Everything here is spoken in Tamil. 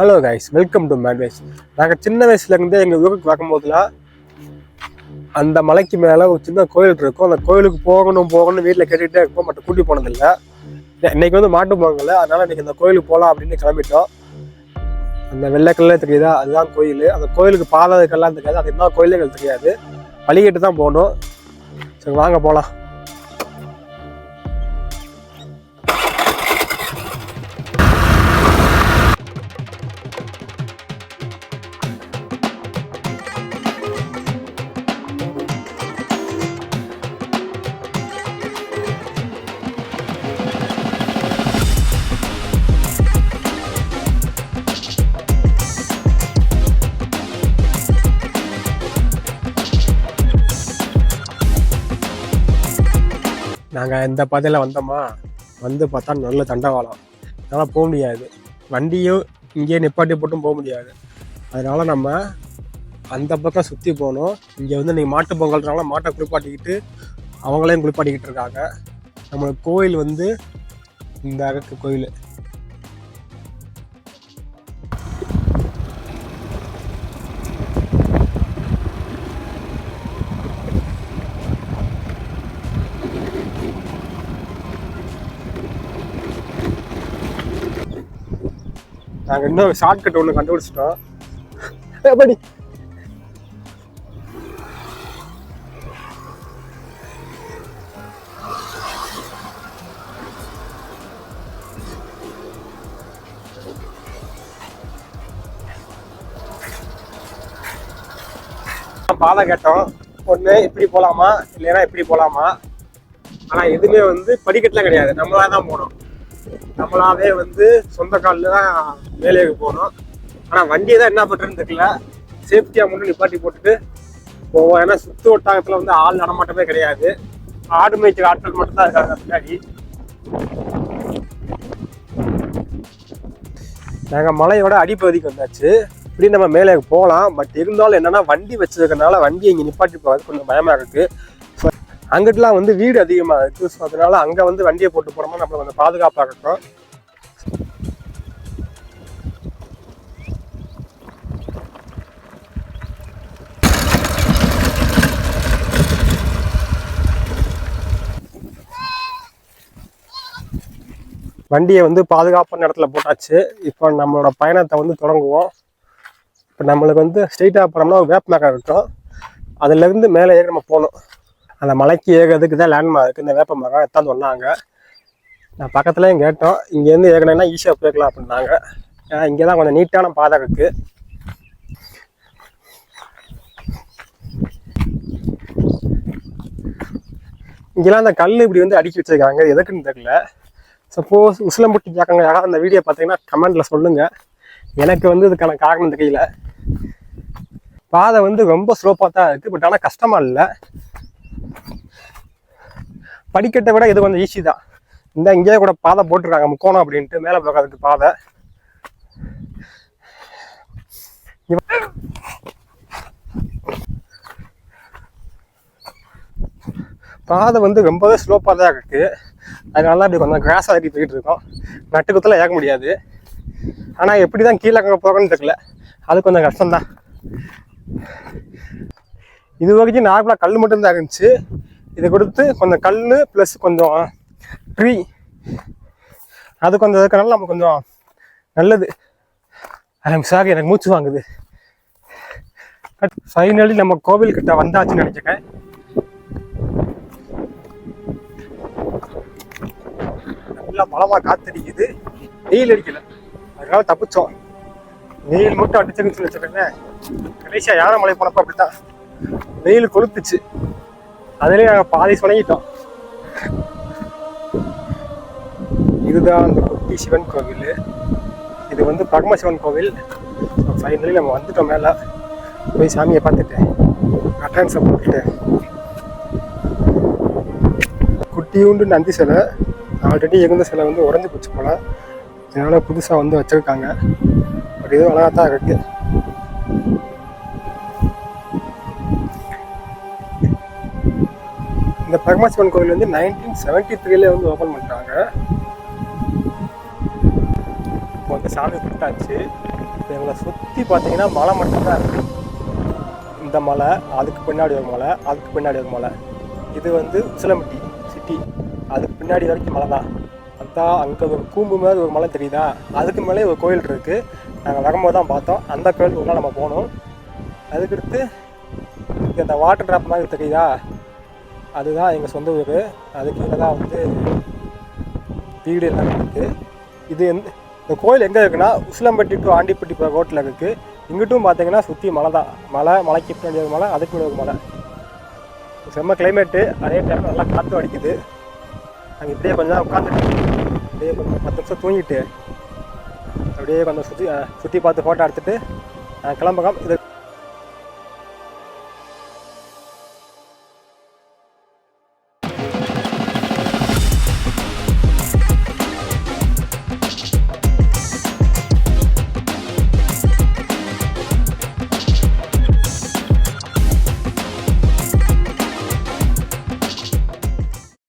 Hello guys, welcome to Madways. நாங்கள் சின்ன வயசுலேருந்தே எங்கள் ஊருக்கு பார்க்கும்போதுலாம் அந்த மலைக்கு மேலே ஒரு சின்ன கோயில் இருக்கும். அந்த கோயிலுக்கு போகணும்னு வீட்டில் கேட்டுக்கிட்டே இருப்போம். மட்டும் கூட்டி போனதில்லை. இன்னைக்கு வந்து மாட்டு பொங்கல், அதனால் இன்றைக்கி அந்த கோயிலுக்கு போகலாம் அப்படின்னு கிளம்பிட்டோம். அந்த வெள்ளைக்கல்லே தெரியுதா, அதுதான் கோயில். அந்த கோயிலுக்கு பாதைக்கெல்லாம் தெரியாது, அது என்ன கோயிலே எங்களுக்கு தெரியாது. வழிகிட்டு தான் போகணும். சரி வாங்க போகலாம். நாங்கள் இந்த பாதையில் வந்தோமா, வந்து பார்த்தா நல்ல தண்டவாளம். அதனால் போக முடியாது. வண்டியும் இங்கேயே நிப்பாட்டி போட்டும் போக முடியாது. அதனால் நம்ம அந்த பக்கம் சுற்றி போகணும். இங்கே வந்து நீங்கள் மாட்டு பொங்கல்னால மாட்டை குளிப்பாட்டிக்கிட்டு அவங்களையும் குளிப்பாட்டிக்கிட்டு இருக்காங்க. நம்மளுக்கு கோயில் வந்து இந்த அகக்கு கோயில். நாங்கள் இன்னும் ஷார்ட்கட் ஒன்று கண்டுபிடிச்சிட்டோம். எப்படி பாதை கேட்டோம். ஒன்று இப்படி போகலாமா இல்லைன்னா இப்படி போகலாமா. ஆனால் எதுவுமே வந்து படிக்கட்டுலாம் கிடையாது, நம்மளாக தான் போகணும். நம்மளாவே வந்து சொந்த காலில் தான் வேலைக்கு போகணும். ஆனால் வண்டியை தான் என்ன பண்ணுறதுன்னு தெரியல. சேஃப்டியாக மட்டும் நிப்பாட்டி போட்டுட்டு போவோம். ஏன்னா சுற்று வட்டாரத்தில் வந்து ஆள் நடமாட்டமே கிடையாது. ஆடு மேய்க்கிற ஆட்கள் மட்டும்தான் இருக்காங்க பின்னாடி. நாங்கள் மலையோட அடிப்பகுதிக்கு வந்தாச்சு. இப்படி நம்ம மேலே போகலாம். பட் இருந்தாலும் என்னென்னா வண்டி வச்சதுக்கனால வண்டியை இங்கே நிப்பாட்டி போகிறது கொஞ்சம் பயமாக இருக்குது. ஸோ அங்கிட்டலாம் வந்து வீடு அதிகமாக இருக்குது. ஸோ அதனால அங்கே வந்து வண்டியை போட்டு போகிறோமா நம்மளுக்கு கொஞ்சம் பாதுகாப்பாக இருக்கும். வண்டியை வந்து பாதுகாப்பான இடத்துல போட்டாச்சு. இப்போ நம்மளோட பயணத்தை வந்து தொடங்குவோம். இப்போ நம்மளுக்கு வந்து ஸ்ட்ரெயிட்டாக போனோம்னா ஒரு வேப்பமரம் இருக்கும். அதுலேருந்து மேலே ஏறி நம்ம போகணும். அந்த மலைக்கு ஏறதுக்கு தான் லேண்ட்மார்க் இந்த வேப்பமரம் எத்தாந்து சொன்னாங்க. நான் பக்கத்துலேயும் கேட்டோம், இங்கேருந்து ஏறினா ஈஸியாக போய்க்கலாம் அப்படின்னாங்க. ஏன்னா இங்கே தான் கொஞ்சம் நீட்டான பாதை இருக்குது. இங்கெல்லாம் அந்த கல் இப்படி வந்து அடுக்கி வச்சிருக்காங்க, எதுக்குன்னு தெரியல. சப்போஸ் உசிலம்பட்டி கேட்காங்க யாராவது அந்த வீடியோ பார்த்தீங்கன்னா கமெண்ட்ல சொல்லுங்கள். எனக்கு வந்து இதுக்கான காரணம் தெரியல. பாதை வந்து ரொம்ப ஸ்லோப்பாக தான் இருக்குது. பட் ஆனால் கஷ்டமாக இல்லை. படிக்கட்டை விட இது கொஞ்சம் ஈஸி தான். இந்த இங்கேயே கூட பாதை போட்டிருக்காங்க முக்கோணம் அப்படின்ட்டு மேலே போகிறதுக்கு பாதை. பாதை வந்து ரொம்பவே ஸ்லோப்பாக தான் இருக்குது. அதனால அப்படி கொஞ்சம் கிராஸாக ஏறி போயிட்டு இருக்கோம். நட்டுக்குத்தில் ஏற்க முடியாது. ஆனால் எப்படி தான் கீழே போகணும்னு தெரியல, அது கொஞ்சம் கஷ்டம்தான். இது வரைக்கும் நார்மலாக கல் மட்டும்தான் இருந்துச்சு. இதை கொடுத்து கொஞ்சம் கல் ப்ளஸ் கொஞ்சம் ட்ரீ அது கொஞ்சம் இருக்கனால நம்ம கொஞ்சம் நல்லது. சாரி, எனக்கு மூச்சு வாங்குது. ஃபைனலி நம்ம கோவில்கிட்ட வந்தாச்சுன்னு நினைக்கிறேன். நல்லா பலமாக காத்தடிக்குது, வெயில் அடிக்கல, அதனால தப்பிச்சோம். வெயில் மட்டும் அடிச்சுன்னு வச்சுக்கோங்களேன். கடைசியா யானை மலை போனப்போ அப்படித்தான் வெயில் கொளுத்துச்சு. அதுலேயே நாங்கள் பாதி சொலங்கிட்டோம். இதுதான் அந்த குட்டி சிவன் கோவில். இது வந்து பரமசிவன் கோவில். ஃபைனலி நம்ம வந்துட்டோம். மேலே போய் சாமியை பார்த்துட்டேன், அட்டன்ஸை போட்டுட்டேன். குட்டியுண்டு நந்தி சிலை ஆல்ரெடி இருந்த சிலை வந்து உடஞ்சி போச்சு போல. அதனால புதுசாக வந்து வச்சுருக்காங்க. பட் இதுவும் அழகாக தான் இருக்கு. இந்த பரமசிவன் கோவில் வந்து 1973 வந்து ஓப்பன் பண்ணிட்டாங்க. இப்போ வந்து சாமி கொடுத்தாச்சு. இப்போ எங்களை சுற்றி பார்த்தீங்கன்னா மலை மட்டும்தான் இருக்குது. இந்த மலை, அதுக்கு பின்னாடி ஒரு மலை, அதுக்கு பின்னாடி ஒரு மலை. இது வந்து உசிலம்பட்டி சிட்டி, அதுக்கு பின்னாடி வரைக்கும் மலை தான். அதான் அங்கே ஒரு கூம்பு மாதிரி ஒரு மலை தெரியுதா, அதுக்கு மேலே ஒரு கோயில் இருக்குது. நாங்கள் வரும்போது தான் பார்த்தோம். அந்த கோயிலுக்கு ஒரு நாள் நம்ம போகணும். அதுக்கடுத்து இங்கே இந்த வாட்டர் ட்ராப் மாதிரி தெரியுதா, அதுதான் எங்கள் சொந்த ஊர். அது கீழே தான் வந்து வீடு எல்லாம் இருக்குது. இது இந்த கோயில் எங்கே இருக்குன்னா உசிலம்பட்டி டு ஆண்டிப்பட்டி போகிற ரோட்டில் இருக்குது. இங்கிட்டும் பார்த்தீங்கன்னா சுற்றி மலை தான். மலைக்கு பின்னாடி ஒரு மலை, அதுக்கு பின்னாடி ஒரு மலை. செம்ம கிளைமேட்டு, அதே டைம் நல்லா காற்று அடிக்குது. நாங்கள் இப்படியே கொஞ்சம் உட்காந்துட்டு அப்படியே கொஞ்சம் 10 நிமிஷம் தூங்கிட்டு அப்படியே கொஞ்சம் சுற்றி பார்த்து ஃபோட்டோ எடுத்துகிட்டு கிளம்புறோம். இது